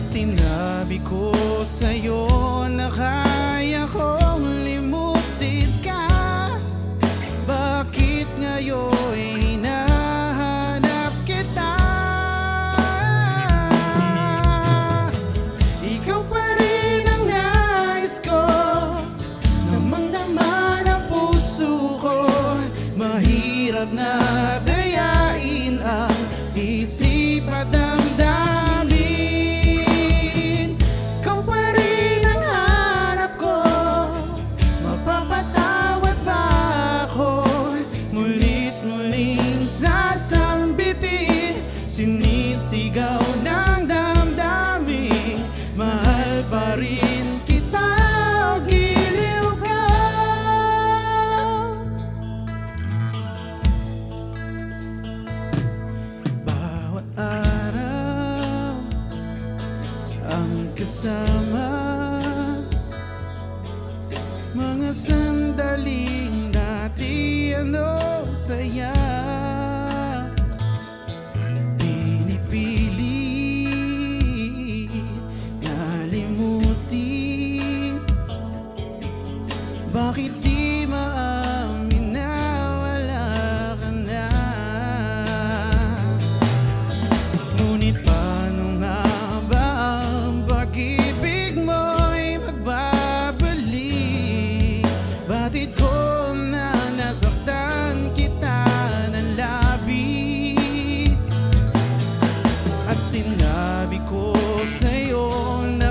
Sinabi ko sa'yo na kaya kong limutin ka. Bakit ngayon hinahanap kita? Ikaw pa rin ang nais ko, damang-dama ng puso ko. Mahirap na dayain ang isip at damdamin. Sinisigaw ng damdamin, mahal pa rin kita o giliw ka. Bawat araw ang kasama, mga sandaling dati ano saya. Bakit di maamin na wala ka na? Ngunit paano nga ba ang pag-ibig mo'y magbabalik? Batid ko na nasaktan kita ng labis, at sinabi ko sa'yo na